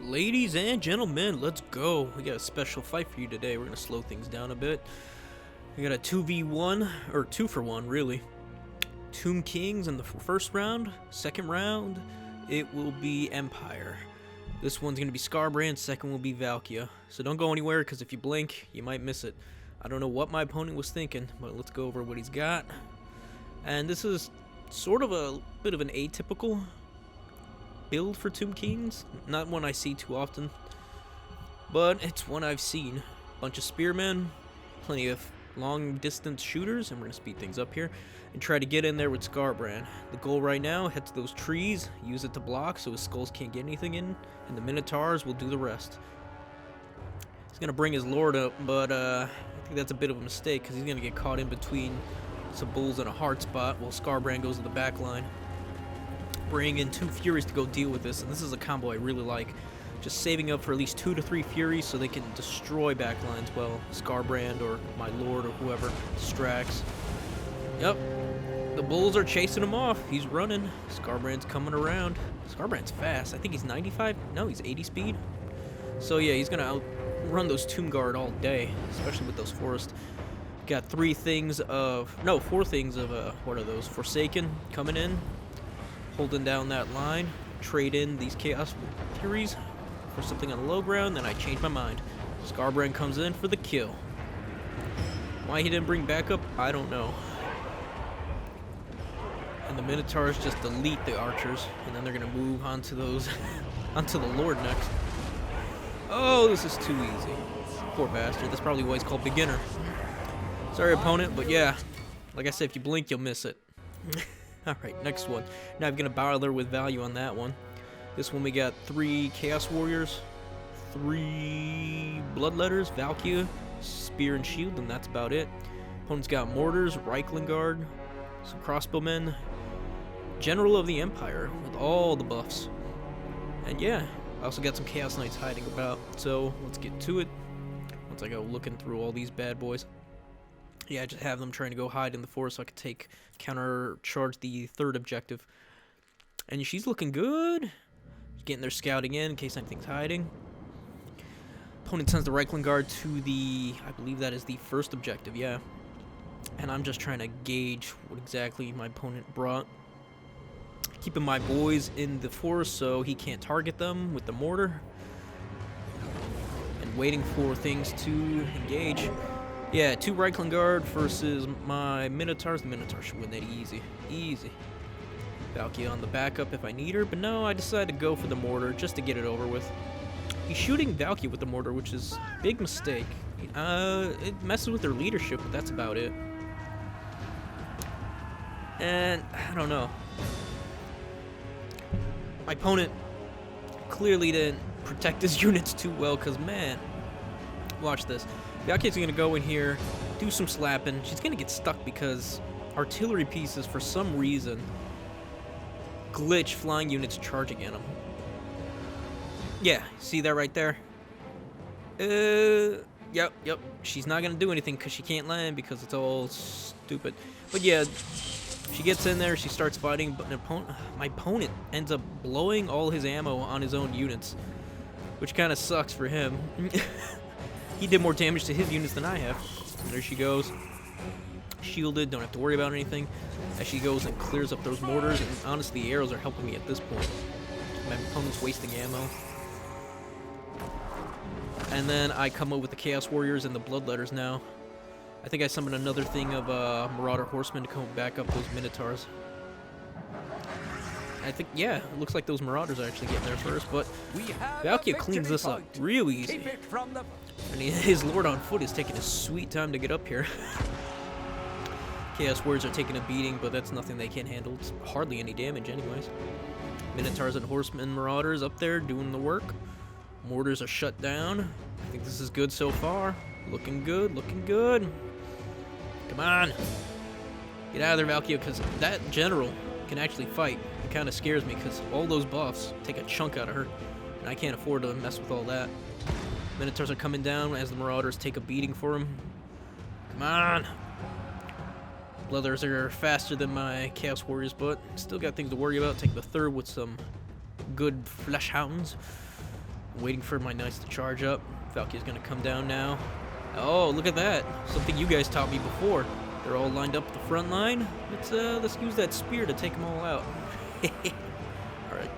Ladies and gentlemen, let's go. We got a special fight for you today. We're going to slow things down a bit. We got a 2v1, or 2 for 1, really. Tomb Kings in the first round. Second round, it will be Empire. This one's going to be Skarbrand, second will be Valkia. So don't go anywhere, because if you blink, you might miss it. I don't know what my opponent was thinking, but let's go over what he's got. And this is sort of a bit of an atypical build for Tomb Kings. Not one I see too often, but it's one I've seen. Bunch of spearmen, plenty of long distance shooters, and we're gonna speed things up here and try to get in there with Skarbrand. The goal right now, head to those trees, use it to block so his skulls can't get anything in, and the Minotaurs will do the rest. He's gonna bring his lord up, but I think that's a bit of a mistake because he's gonna get caught in between some bulls and a hard spot while Skarbrand goes to the back line. Bring in 2 Furies to go deal with this, and this is a combo I really like. Just saving up for at least 2 to 3 Furies so they can destroy backlines while Skarbrand or my lord or whoever distracts. Yep, the bulls are chasing him off. He's running. Skarbrand's coming around. Skarbrand's fast. I think he's 95. No, he's 80 speed. So yeah, he's gonna outrun those Tomb Guard all day, especially with those forests. Got 4 things of what are those? Forsaken coming in. Holding down that line, trade in these Chaos Furies for something on the low ground, then I change my mind. Skarbrand comes in for the kill. Why he didn't bring backup, I don't know. And the Minotaurs just delete the archers, and then they're gonna move onto those, onto the Lord next. Oh, this is too easy. Poor bastard, that's probably why he's called beginner. Sorry opponent, but yeah, like I said, if you blink, you'll miss it. Alright, next one. Now I'm going to bother with value on that one. This one we got 3 Chaos Warriors, 3 Bloodletters, Valkia, Spear and Shield, and that's about it. Opponent's got Mortars, Reichling Guard, some Crossbowmen, General of the Empire with all the buffs. And yeah, I also got some Chaos Knights hiding about, so let's get to it. Once I go looking through all these bad boys. Yeah, just have them trying to go hide in the forest so I could counter charge the 3rd objective. And she's looking good. Getting their scouting in case anything's hiding. Opponent sends the Reichling Guard to the, I believe that is the 1st objective, yeah. And I'm just trying to gauge what exactly my opponent brought. Keeping my boys in the forest so he can't target them with the mortar. And waiting for things to engage. Yeah, 2 Reichling Guard versus my Minotaurs. The Minotaurs should win that easy. Easy. Valkia on the backup if I need her, but no, I decided to go for the mortar just to get it over with. He's shooting Valkia with the mortar, which is a big mistake. It messes with their leadership, but that's about it. And, I don't know. My opponent clearly didn't protect his units too well, because, man, watch this. Valkia's gonna go in here, do some slapping. She's gonna get stuck because artillery pieces, for some reason, glitch flying units charging at them. Yeah, see that right there? Yep. She's not gonna do anything because she can't land because it's all stupid. But yeah, she gets in there, she starts fighting, but my opponent ends up blowing all his ammo on his own units, which kind of sucks for him. He did more damage to his units than I have. There she goes. Shielded, don't have to worry about anything. As she goes and clears up those mortars, and honestly, the arrows are helping me at this point. My opponent's wasting ammo. And then I come up with the Chaos Warriors and the Bloodletters now. I think I summoned another thing of Marauder Horsemen to come back up those Minotaurs. I think, yeah, it looks like those Marauders are actually getting there first, but Valkia cleans this up real easy. And his Lord on foot is taking a sweet time to get up here. Chaos Warriors are taking a beating, but that's nothing they can't handle. It's hardly any damage anyways. Minotaurs and Horsemen Marauders up there doing the work. Mortars are shut down. I think this is good so far. Looking good, looking good. Come on. Get out of there, Valkia, because that general can actually fight. It kind of scares me because all those buffs take a chunk out of her, and I can't afford to mess with all that. Minotaurs are coming down as the Marauders take a beating for him. Come on. Bloodletters are faster than my Chaos Warriors, but still got things to worry about. Take the 3rd with some good flesh hounds. Waiting for my knights to charge up. Valky's gonna come down now. Oh, look at that. Something you guys taught me before. They're all lined up at the front line. Let's use that spear to take them all out. Alright.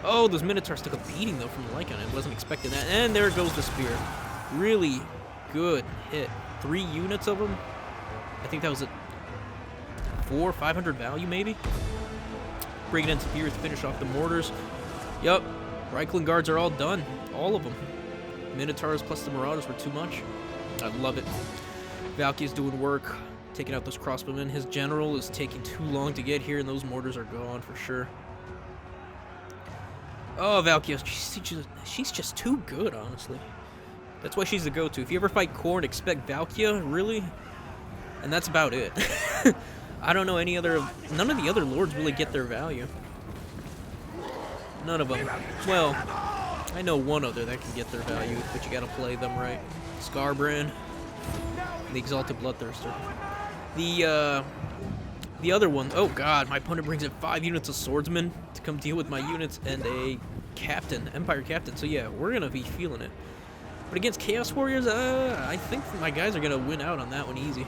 Oh, those Minotaurs took a beating, though, from the Lycan. I wasn't expecting that. And there goes the spear. Really good hit. 3 units of them. I think that was at 500 value, maybe? Bring it in spear to finish off the mortars. Yup. Reichland guards are all done. All of them. Minotaurs plus the Marauders were too much. I love it. Valky is doing work, taking out those crossbowmen. His general is taking too long to get here, and those mortars are gone for sure. Oh, Valky, she's just too good, honestly. That's why she's the go-to. If you ever fight Khorne, expect Valkia, really? And that's about it. I don't know any other... None of the other lords really get their value. None of them. Well, I know one other that can get their value, but you gotta play them right. Skarbrand, the Exalted Bloodthirster. The other one... Oh, God, my opponent brings in 5 units of swordsmen to come deal with my units and a captain, Empire captain. So, yeah, we're gonna be feeling it. But against Chaos Warriors, I think my guys are gonna win out on that one easy.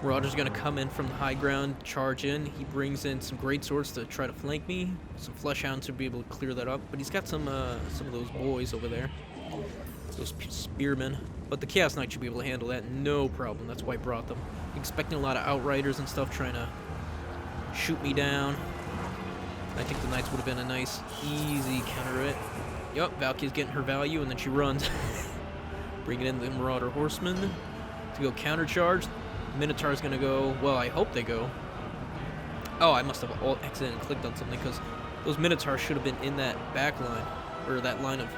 Marauders gonna come in from the high ground, charge in. He brings in some great swords to try to flank me. Some Fleshhounds to be able to clear that up. But he's got some of those boys over there, those spearmen. But the Chaos Knight should be able to handle that, no problem. That's why I brought them. Expecting a lot of Outriders and stuff trying to shoot me down. I think the Knights would have been a nice, easy counter it. Yup, Valky's getting her value, and then she runs. Bringing in the Marauder Horsemen to go countercharge. Minotaur's gonna go, well, I hope they go. Oh, I must have accidentally clicked on something, because those Minotaurs should have been in that back line, or that line of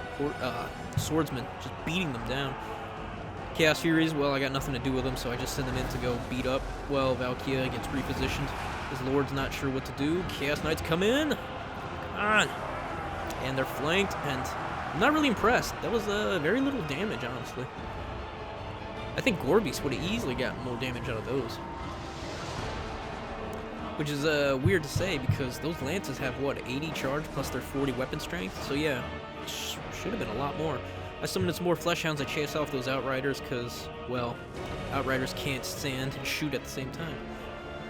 swordsmen, just beating them down. Chaos Furies, well, I got nothing to do with them, so I just send them in to go beat up. Well, Valkyria gets repositioned. His lord's not sure what to do. Chaos Knights come in. Come on. And they're flanked, and I'm not really impressed. That was very little damage, honestly. I think Gorbeast would have easily gotten more damage out of those. Which is weird to say, because those lances have, what, 80 charge plus their 40 weapon strength? So yeah, should have been a lot more. I summoned some more Fleshhounds to chase off those Outriders, because, well, Outriders can't stand and shoot at the same time.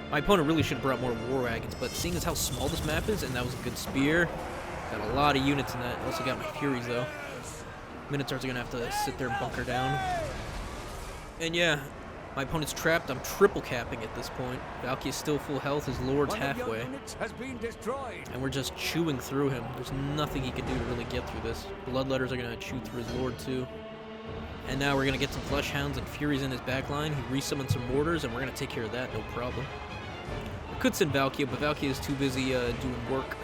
My opponent really should have brought more War Wagons, but seeing as how small this map is, and that was a good spear, got a lot of units in that. Also got my Furies, though. Minotaurs are going to have to sit there and bunker down. And yeah, my opponent's trapped. I'm triple capping at this point. Valky is still full health. His lord's halfway. And we're just chewing through him. There's nothing he can do to really get through this. Bloodletters are going to chew through his lord too. And now we're going to get some Fleshhounds and Furies in his backline. He resummoned some mortars, and we're going to take care of that, no problem. I could send Valky, but Valky is too busy doing work.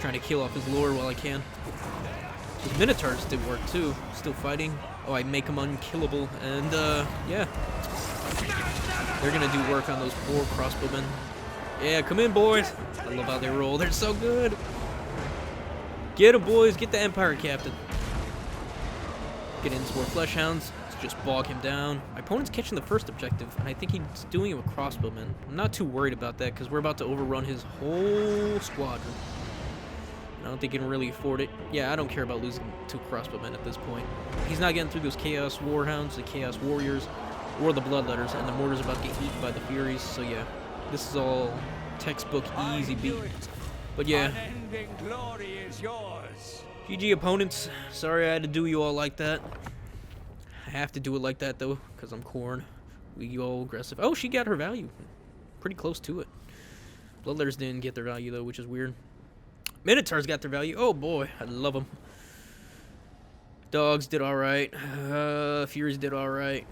Trying to kill off his lord while I can. His Minotaurs did work too. Still fighting. Oh, I make them unkillable, and yeah. They're gonna do work on those poor crossbowmen. Yeah, come in, boys. I love how they roll. They're so good. Get them, boys. Get the Empire Captain. Get in some more Fleshhounds. Let's just bog him down. My opponent's catching the first objective, and I think he's doing it with crossbowmen. I'm not too worried about that, because we're about to overrun his whole squadron. I don't think he can really afford it. Yeah, I don't care about losing 2 crossbowmen at this point. He's not getting through those Chaos Warhounds, the Chaos Warriors, or the Bloodletters, and the mortars are about to get eaten by the Furies. So yeah, this is all textbook easy beat. But yeah, GG opponents. Sorry I had to do you all like that. I have to do it like that though, because I'm Khorne. We all aggressive. Oh, she got her value. Pretty close to it. Bloodletters didn't get their value though, which is weird. Minotaurs got their value. Oh boy, I love them. Dogs did alright. Furies did alright.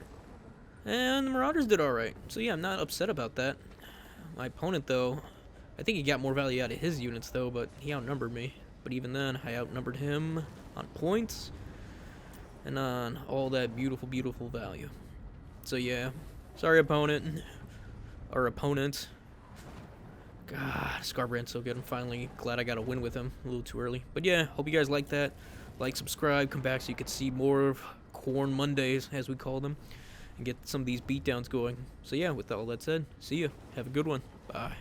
And the Marauders did alright. So yeah, I'm not upset about that. My opponent though, I think he got more value out of his units though, but he outnumbered me. But even then, I outnumbered him on points and on all that beautiful, beautiful value. So yeah, sorry opponent. Or opponents. God, Skarbrand's so good. I'm finally glad I got a win with him. A little too early. But yeah, hope you guys like that. Like, subscribe, come back so you can see more of Khorne Mondays, as we call them, and get some of these beatdowns going. So yeah, with all that said, see ya. Have a good one. Bye.